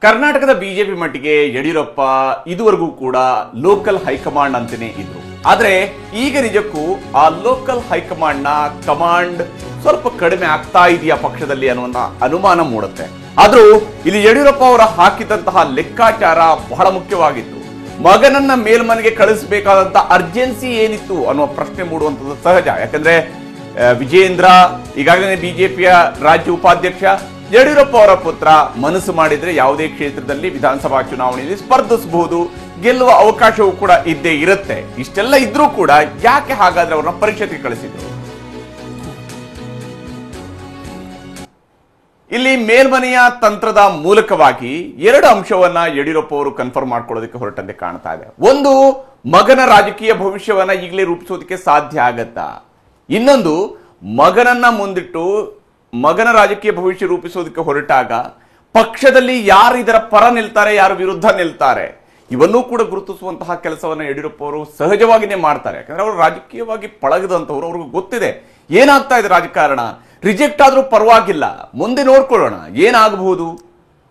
ಕರ್ನಾಟಕದ ಬಿಜೆಪಿ ಮಟ್ಟಿಗೆ ಯಡಿಯೂರಪ್ಪ ಇದುವರೆಗೂ ಕೂಡ ಲೋಕಲ್ ಹೈಕಮಾಂಡ್ ಅಂತಾನೆ ಇದ್ರು. ಆದ್ರೆ ಈಗ ನಿಜಕ್ಕೂ ಆ ಲೋಕಲ್ ಹೈಕಮಾಂಡ್ ನ ಕಮಾಂಡ್ ಸ್ವಲ್ಪ ಕಡಿಮೆ ಆಗ್ತಾ ಇದೆಯಾ ಪಕ್ಷದಲ್ಲಿ ಅನ್ನುವಂತ ಅನುಮಾನ ಮೂಡುತ್ತೆ. ಆದ್ರೂ ಇಲ್ಲಿ ಯಡಿಯೂರಪ್ಪ ಅವರ ಹಾಕಿದಂತಹ ಲೆಕ್ಕಾಚಾರ ಬಹಳ ಮುಖ್ಯವಾಗಿತ್ತು. ಮಗನನ್ನ ಮೇಲ್ಮನೆಗೆ ಕಳಿಸಬೇಕಾದಂತ ಅರ್ಜೆನ್ಸಿ ಏನಿತ್ತು ಅನ್ನುವ ಪ್ರಶ್ನೆ ಮೂಡುವಂಥದ್ದು ಸಹಜ. ಯಾಕಂದ್ರೆ ವಿಜೇಂದ್ರ ಈಗಾಗಲೇ ಬಿಜೆಪಿಯ ರಾಜ್ಯ ಉಪಾಧ್ಯಕ್ಷ, ಯಡಿಯೂರಪ್ಪ ಅವರ ಪುತ್ರ ಮನಸ್ಸು ಮಾಡಿದ್ರೆ ಯಾವುದೇ ಕ್ಷೇತ್ರದಲ್ಲಿ ವಿಧಾನಸಭಾ ಚುನಾವಣೆಯಲ್ಲಿ ಸ್ಪರ್ಧಿಸಬಹುದು, ಗೆಲ್ಲುವ ಅವಕಾಶವೂ ಕೂಡ ಇದ್ದೇ ಇರುತ್ತೆ. ಇಷ್ಟೆಲ್ಲ ಇದ್ರೂ ಕೂಡ ಯಾಕೆ ಹಾಗಾದ್ರೆ ಅವ್ರನ್ನ ಪರೀಕ್ಷೆಗೆ ಕಳಿಸಿದ್ರು? ಇಲ್ಲಿ ಮೇಲ್ಮನೆಯ ತಂತ್ರದ ಮೂಲಕವಾಗಿ ಎರಡು ಅಂಶವನ್ನ ಯಡಿಯೂರಪ್ಪ ಅವರು ಕನ್ಫರ್ಮ್ ಮಾಡ್ಕೊಳ್ಳೋದಕ್ಕೆ ಹೊರಟಂತೆ ಕಾಣ್ತಾ ಇದೆ. ಒಂದು, ಮಗನ ರಾಜಕೀಯ ಭವಿಷ್ಯವನ್ನ ಈಗಲೇ ರೂಪಿಸೋದಕ್ಕೆ ಸಾಧ್ಯ ಆಗತ್ತಾ? ಇನ್ನೊಂದು, ಮಗನನ್ನ ಮುಂದಿಟ್ಟು ಮಗನ ರಾಜಕೀಯ ಭವಿಷ್ಯ ರೂಪಿಸೋದಕ್ಕೆ ಹೊರಟಾಗ ಪಕ್ಷದಲ್ಲಿ ಯಾರು ಇದರ ಪರ ನಿಲ್ತಾರೆ, ಯಾರು ವಿರುದ್ಧ ನಿಲ್ತಾರೆ, ಇವನ್ನೂ ಕೂಡ ಗುರುತಿಸುವಂತಹ ಕೆಲಸವನ್ನ ಯಡಿಯೂರಪ್ಪ ಅವರು ಸಹಜವಾಗಿನೇ ಮಾಡ್ತಾರೆ. ಯಾಕಂದ್ರೆ ಅವರು ರಾಜಕೀಯವಾಗಿ ಪಳಗದಂತವ್ರು, ಅವ್ರಿಗೂ ಗೊತ್ತಿದೆ ಏನಾಗ್ತಾ ಇದೆ ರಾಜಕಾರಣ. ರಿಜೆಕ್ಟ್ ಆದ್ರೂ ಪರವಾಗಿಲ್ಲ, ಮುಂದೆ ನೋಡ್ಕೊಳ್ಳೋಣ ಏನಾಗಬಹುದು.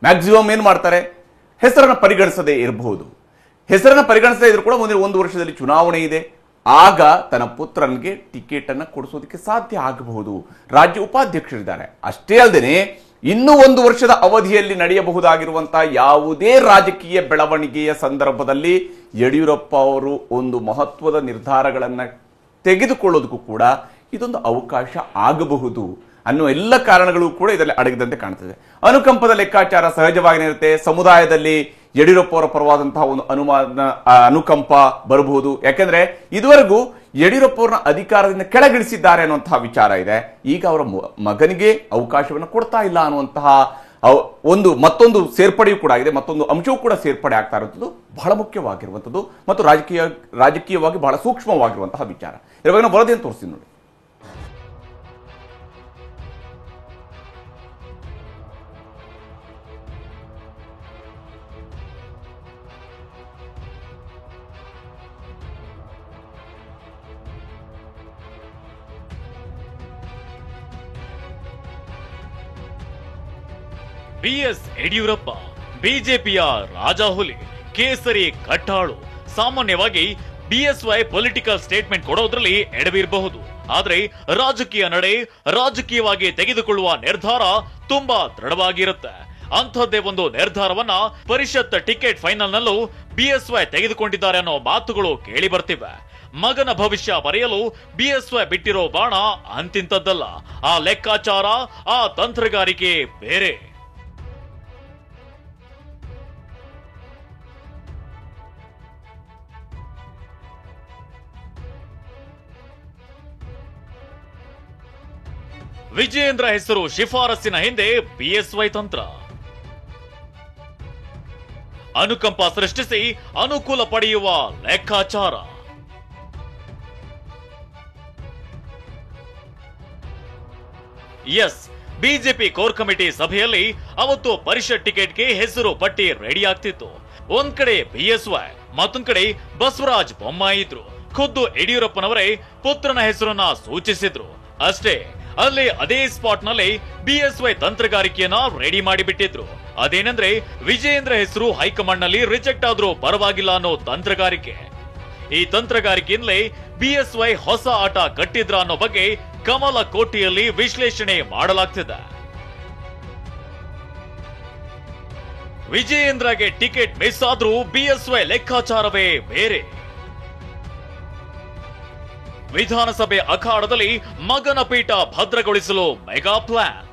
ಮ್ಯಾಕ್ಸಿಮಮ್ ಏನ್ ಮಾಡ್ತಾರೆ, ಹೆಸರನ್ನ ಪರಿಗಣಿಸದೇ ಇರಬಹುದು. ಹೆಸರನ್ನ ಪರಿಗಣಿಸದೇ ಇದ್ರು ಕೂಡ ಮುಂದಿನ 1 ವರ್ಷದಲ್ಲಿ ಚುನಾವಣೆ ಇದೆ, ಆಗ ತನ್ನ ಪುತ್ರನಿಗೆ ಟಿಕೆಟ್ ಅನ್ನ ಕೊಡಿಸೋದಕ್ಕೆ ಸಾಧ್ಯ ಆಗಬಹುದು. ರಾಜ್ಯ ಉಪಾಧ್ಯಕ್ಷರಿದ್ದಾರೆ. ಅಷ್ಟೇ ಅಲ್ಲದೆ ಇನ್ನೂ 1 ವರ್ಷದ ಅವಧಿಯಲ್ಲಿ ನಡೆಯಬಹುದಾಗಿರುವಂತಹ ಯಾವುದೇ ರಾಜಕೀಯ ಬೆಳವಣಿಗೆಯ ಸಂದರ್ಭದಲ್ಲಿ ಯಡಿಯೂರಪ್ಪ ಅವರು ಒಂದು ಮಹತ್ವದ ನಿರ್ಧಾರಗಳನ್ನ ತೆಗೆದುಕೊಳ್ಳೋದಕ್ಕೂ ಕೂಡ ಇದೊಂದು ಅವಕಾಶ ಆಗಬಹುದು ಅನ್ನೋ ಎಲ್ಲ ಕಾರಣಗಳು ಕೂಡ ಇದರಲ್ಲಿ ಅಡಗಿದಂತೆ ಕಾಣ್ತದೆ. ಅನುಕಂಪದ ಲೆಕ್ಕಾಚಾರ ಸಹಜವಾಗಿರುತ್ತೆ. ಸಮುದಾಯದಲ್ಲಿ ಯಡಿಯೂರಪ್ಪ ಅವರ ಪರವಾದಂತಹ ಒಂದು ಅನುಕಂಪ ಬರಬಹುದು. ಯಾಕಂದ್ರೆ ಇದುವರೆಗೂ ಯಡಿಯೂರಪ್ಪ ಅವರನ್ನ ಅಧಿಕಾರದಿಂದ ಕೆಳಗಿಳಿಸಿದ್ದಾರೆ ಅನ್ನುವಂತಹ ವಿಚಾರ ಇದೆ. ಈಗ ಅವರ ಮಗನಿಗೆ ಅವಕಾಶವನ್ನು ಕೊಡ್ತಾ ಇಲ್ಲ ಅನ್ನುವಂತಹ ಮತ್ತೊಂದು ಸೇರ್ಪಡೆಯೂ ಕೂಡ ಆಗಿದೆ. ಮತ್ತೊಂದು ಅಂಶವೂ ಕೂಡ ಸೇರ್ಪಡೆ ಆಗ್ತಾ ಇರುವಂಥದ್ದು ಬಹಳ ಮುಖ್ಯವಾಗಿರುವಂಥದ್ದು ಮತ್ತು ರಾಜಕೀಯವಾಗಿ ಬಹಳ ಸೂಕ್ಷ್ಮವಾಗಿರುವಂತಹ ವಿಚಾರ. ಇದ್ರ ಬಗ್ಗೆ ನಾವು ವರದಿಯನ್ನು ತೋರಿಸ್ತೀನಿ ನೋಡಿ. ಬಿಎಸ್ ಯಡಿಯೂರಪ್ಪ ಬಿಜೆಪಿಯ ರಾಜಾಹುಲಿ, ಕೇಸರಿ ಕಟ್ಟಾಳು. ಸಾಮಾನ್ಯವಾಗಿ ಬಿಎಸ್ವೈ ಪೊಲಿಟಿಕಲ್ ಸ್ಟೇಟ್ಮೆಂಟ್ ಕೊಡೋದ್ರಲ್ಲಿ ಎಡವಿರಬಹುದು, ಆದ್ರೆ ರಾಜಕೀಯ ನಡೆ, ರಾಜಕೀಯವಾಗಿ ತೆಗೆದುಕೊಳ್ಳುವ ನಿರ್ಧಾರ ತುಂಬಾ ದೃಢವಾಗಿರುತ್ತೆ. ಅಂಥದ್ದೇ ಒಂದು ನಿರ್ಧಾರವನ್ನ ಪರಿಷತ್ ಟಿಕೆಟ್ ಫೈನಲ್ ನಲ್ಲೂ ಬಿಎಸ್ವೈ ತೆಗೆದುಕೊಂಡಿದ್ದಾರೆ ಅನ್ನೋ ಮಾತುಗಳು ಕೇಳಿ ಬರ್ತಿವೆ. ಮಗನ ಭವಿಷ್ಯ ಬರೆಯಲು ಬಿಎಸ್ವೈ ಬಿಟ್ಟಿರೋ ಬಾಣ ಅಂತಿಂತದ್ದಲ್ಲ. ಆ ಲೆಕ್ಕಾಚಾರ, ಆ ತಂತ್ರಗಾರಿಕೆ ಬೇರೆ. ವಿಜೇಂದ್ರ ಹೆಸರು ಶಿಫಾರಸ್ಸಿನ ಹಿಂದೆ ಬಿಎಸ್ವೈ ತಂತ್ರ. ಅನುಕಂಪ ಸೃಷ್ಟಿಸಿ ಅನುಕೂಲ ಪಡೆಯುವ ಲೆಕ್ಕಾಚಾರ. ಎಸ್, ಬಿಜೆಪಿ ಕೋರ್ ಕಮಿಟಿ ಸಭೆಯಲ್ಲಿ ಅವತ್ತು ಪರಿಷತ್ ಟಿಕೆಟ್ಗೆ ಹೆಸರು ಪಟ್ಟಿ ರೆಡಿ ಆಗ್ತಿತ್ತು. ಒಂದ್ ಕಡೆ ಬಿಎಸ್ವೈ, ಮತ್ತೊಂದ್ ಕಡೆ ಬಸವರಾಜ ಬೊಮ್ಮಾಯಿ ಇದ್ರು. ಖುದ್ದು ಯಡಿಯೂರಪ್ಪನವರೇ ಪುತ್ರನ ಹೆಸರನ್ನ ಸೂಚಿಸಿದ್ರು. ಅಷ್ಟೇ, ಅಲ್ಲಿ ಅದೇ ಸ್ಪಾಟ್ ನಲ್ಲಿ ಬಿಎಸ್ವೈ ತಂತ್ರಗಾರಿಕೆಯನ್ನ ರೆಡಿ ಮಾಡಿಬಿಟ್ಟಿದ್ರು. ಅದೇನೆಂದ್ರೆ ವಿಜೇಂದ್ರ ಹೆಸರು ಹೈಕಮಾಂಡ್ ನಲ್ಲಿ ರಿಜೆಕ್ಟ್ ಆದ್ರೂ ಪರವಾಗಿಲ್ಲ ಅನ್ನೋ ತಂತ್ರಗಾರಿಕೆ. ಈ ತಂತ್ರಗಾರಿಕೆಯಿಂದಲೇ ಬಿಎಸ್ವೈ ಹೊಸ ಆಟ ಕಟ್ಟಿದ್ರ ಅನ್ನೋ ಬಗ್ಗೆ ಕಮಲ ಕೋಟೆಯಲ್ಲಿ ವಿಶ್ಲೇಷಣೆ ಮಾಡಲಾಗ್ತಿದೆ. ವಿಜಯೇಂದ್ರಗೆ ಟಿಕೆಟ್ ಮಿಸ್ ಆದ್ರೂ ಬಿಎಸ್ವೈ ಲೆಕ್ಕಾಚಾರವೇ ಬೇರೆ. ವಿಧಾನಸಭೆ ಅಖಾಡದಲ್ಲಿ ಮಗನ ಪೀಠ ಭದ್ರಗೊಳಿಸಲು ಮೆಗಾ ಪ್ಲಾನ್.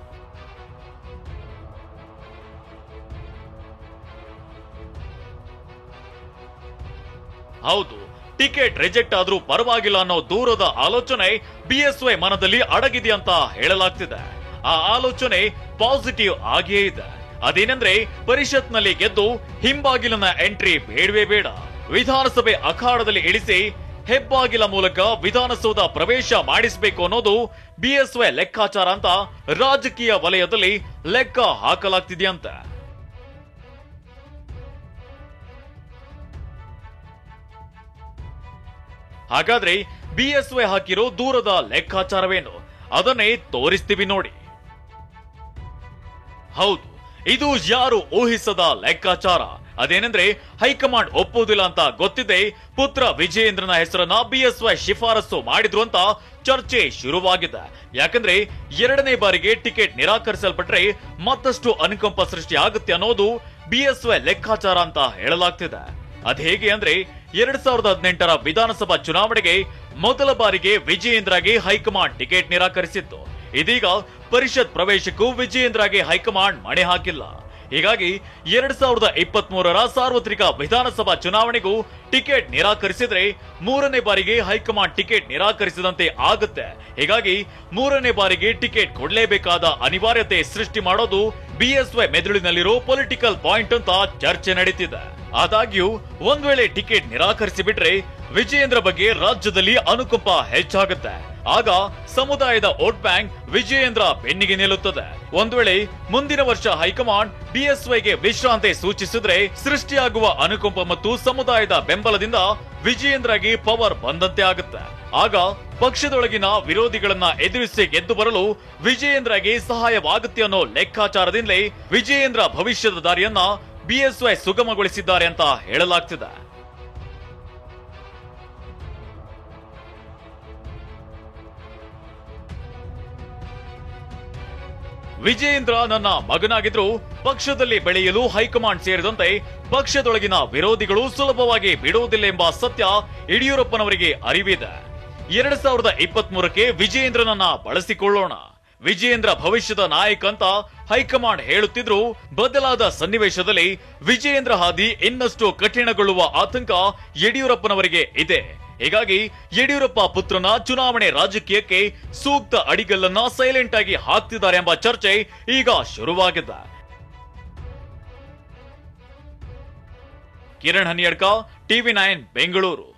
ಹೌದು, ಟಿಕೆಟ್ ರಿಜೆಕ್ಟ್ ಆದ್ರೂ ಪರವಾಗಿಲ್ಲ ಅನ್ನೋ ದೂರದ ಆಲೋಚನೆ ಬಿಎಸ್ವೈ ಮನದಲ್ಲಿ ಅಡಗಿದೆ ಅಂತ ಹೇಳಲಾಗ್ತಿದೆ. ಆ ಆಲೋಚನೆ ಪಾಸಿಟಿವ್ ಆಗಿಯೇ ಇದೆ. ಅದೇನೆಂದ್ರೆ ಪರಿಷತ್ನಲ್ಲಿ ಗೆದ್ದು ಹಿಂಬಾಗಿಲಿನ ಎಂಟ್ರಿ ಬೇಡವೇ ಬೇಡ, ವಿಧಾನಸಭೆ ಅಖಾಡದಲ್ಲಿ ಇಳಿಸಿ ಹೆಬ್ಬಾಗಿಲ ಮೂಲಕ ವಿಧಾನಸೌಧ ಪ್ರವೇಶ ಮಾಡಿಸಬೇಕು ಅನ್ನೋದು ಬಿಎಸ್ವೈ ಲೆಕ್ಕಾಚಾರ ಅಂತ ರಾಜಕೀಯ ವಲಯದಲ್ಲಿ ಲೆಕ್ಕ ಹಾಕಲಾಗ್ತಿದೆಯಂತೆ. ಹಾಗಾದ್ರೆ ಬಿಎಸ್ವೈ ಹಾಕಿರೋ ದೂರದ ಲೆಕ್ಕಾಚಾರವೇನು? ಅದನ್ನೇ ತೋರಿಸ್ತೀವಿ ನೋಡಿ. ಹೌದು, ಇದು ಯಾರು ಊಹಿಸದ ಲೆಕ್ಕಾಚಾರ. ಅದೇನೆಂದ್ರೆ ಹೈಕಮಾಂಡ್ ಒಪ್ಪುವುದಿಲ್ಲ ಅಂತ ಗೊತ್ತಿದೆ ಪುತ್ರ ವಿಜಯೇಂದ್ರನ ಹೆಸರನ್ನ ಬಿಎಸ್ವೈ ಶಿಫಾರಸು ಮಾಡಿದ್ರು ಅಂತ ಚರ್ಚೆ ಶುರುವಾಗಿದೆ. ಯಾಕಂದ್ರೆ 2ನೇ ಬಾರಿಗೆ ಟಿಕೆಟ್ ನಿರಾಕರಿಸಲ್ಪಟ್ರೆ ಮತ್ತಷ್ಟು ಅನುಕಂಪ ಸೃಷ್ಟಿ ಆಗುತ್ತೆ ಅನ್ನೋದು ಬಿಎಸ್ವೈ ಲೆಕ್ಕಾಚಾರ ಅಂತ ಹೇಳಲಾಗ್ತಿದೆ. ಅದ್ ಹೇಗೆ ಅಂದ್ರೆ 2018ರ ವಿಧಾನಸಭಾ ಚುನಾವಣೆಗೆ ಮೊದಲ ಬಾರಿಗೆ ವಿಜಯೇಂದ್ರಗೆ ಹೈಕಮಾಂಡ್ ಟಿಕೆಟ್ ನಿರಾಕರಿಸಿತ್ತು. ಇದೀಗ ಪರಿಷತ್ ಪ್ರವೇಶಕ್ಕೂ ವಿಜಯೇಂದ್ರಗೆ ಹೈಕಮಾಂಡ್ ಮಣೆ ಹಾಕಿಲ್ಲ. ಹೀಗಾಗಿ 2023ರ ಸಾರ್ವತ್ರಿಕ ವಿಧಾನಸಭಾ ಚುನಾವಣೆಗೂ ಟಿಕೆಟ್ ನಿರಾಕರಿಸಿದ್ರೆ 3ನೇ ಬಾರಿಗೆ ಹೈಕಮಾಂಡ್ ಟಿಕೆಟ್ ನಿರಾಕರಿಸಿದಂತೆ ಆಗುತ್ತೆ. ಹೀಗಾಗಿ 3ನೇ ಬಾರಿಗೆ ಟಿಕೆಟ್ ಕೊಡಲೇಬೇಕಾದ ಅನಿವಾರ್ಯತೆ ಸೃಷ್ಟಿ ಮಾಡೋದು ಬಿಎಸ್ವೈ ಮೆದುಳಿನಲ್ಲಿರೋ ಪೊಲಿಟಿಕಲ್ ಪಾಯಿಂಟ್ ಅಂತ ಚರ್ಚೆ ನಡೀತಿದೆ. ಆದಾಗ್ಯೂ ಒಂದ್ ವೇಳೆ ಟಿಕೆಟ್ ನಿರಾಕರಿಸಿ ಬಿಟ್ರೆ ವಿಜಯೇಂದ್ರ ಬಗ್ಗೆ ರಾಜ್ಯದಲ್ಲಿ ಅನುಕಂಪ ಹೆಚ್ಚಾಗುತ್ತೆ. ಆಗ ಸಮುದಾಯದ ವೋಟ್ ಬ್ಯಾಂಕ್ ವಿಜಯೇಂದ್ರ ಬೆನ್ನಿಗೆ ನಿಲ್ಲುತ್ತದೆ. ಒಂದ್ ವೇಳೆ ಮುಂದಿನ ವರ್ಷ ಹೈಕಮಾಂಡ್ ಬಿಎಸ್ವೈಗೆ ವಿಶ್ರಾಂತಿ ಸೂಚಿಸಿದ್ರೆ ಸೃಷ್ಟಿಯಾಗುವ ಅನುಕಂಪ ಮತ್ತು ಸಮುದಾಯದ ಬೆಂಬಲದಿಂದ ವಿಜಯೇಂದ್ರಗೆ ಪವರ್ ಬಂದಂತೆ ಆಗುತ್ತೆ. ಆಗ ಪಕ್ಷದೊಳಗಿನ ವಿರೋಧಿಗಳನ್ನ ಎದುರಿಸಿ ಗೆದ್ದು ಬರಲು ವಿಜಯೇಂದ್ರಗೆ ಸಹಾಯವಾಗುತ್ತೆ ಅನ್ನೋ ಲೆಕ್ಕಾಚಾರದಿಂದಲೇ ವಿಜಯೇಂದ್ರ ಭವಿಷ್ಯದ ದಾರಿಯನ್ನ ಬಿಎಸ್ವೈ ಸುಗಮಗೊಳಿಸಿದ್ದಾರೆ ಅಂತ ಹೇಳಲಾಗ್ತಿದೆ. ವಿಜಯೇಂದ್ರ ನನ್ನ ಮಗನಾಗಿದ್ರು ಪಕ್ಷದಲ್ಲಿ ಬೆಳೆಯಲು ಹೈಕಮಾಂಡ್ ಸೇರಿದಂತೆ ಪಕ್ಷದೊಳಗಿನ ವಿರೋಧಿಗಳು ಸುಲಭವಾಗಿ ಬಿಡುವುದಿಲ್ಲ ಎಂಬ ಸತ್ಯ ಯಡಿಯೂರಪ್ಪನವರಿಗೆ ಅರಿವಿದೆ. 2023ಕ್ಕೆ ವಿಜಯೇಂದ್ರನನ್ನ ಬಳಸಿಕೊಳ್ಳೋಣ, ವಿಜಯೇಂದ್ರ ಭವಿಷ್ಯದ ನಾಯಕ ಅಂತ ಹೈಕಮಾಂಡ್ ಹೇಳುತ್ತಿದ್ರು ಬದಲಾದ ಸನ್ನಿವೇಶದಲ್ಲಿ ವಿಜಯೇಂದ್ರ ಹಾದಿ ಇನ್ನಷ್ಟು ಕಠಿಣಗೊಳ್ಳುವ ಆತಂಕ ಯಡಿಯೂರಪ್ಪನವರಿಗೆ ಇದೆ. ಹೀಗಾಗಿ ಯಡಿಯೂರಪ್ಪ ಪುತ್ರನ ಚುನಾವಣೆ ರಾಜಕೀಯಕ್ಕೆ ಸೂಕ್ತ ಅಡಿಗಲ್ಲನ್ನ ಸೈಲೆಂಟ್ ಆಗಿ ಹಾಕ್ತಿದ್ದಾರೆ ಎಂಬ ಚರ್ಚೆ ಈಗ ಶುರುವಾಗಿದೆ. ಕಿರಣ್ ಹನಿಯಡ್ಕ, ಟಿವಿ9 ಬೆಂಗಳೂರು.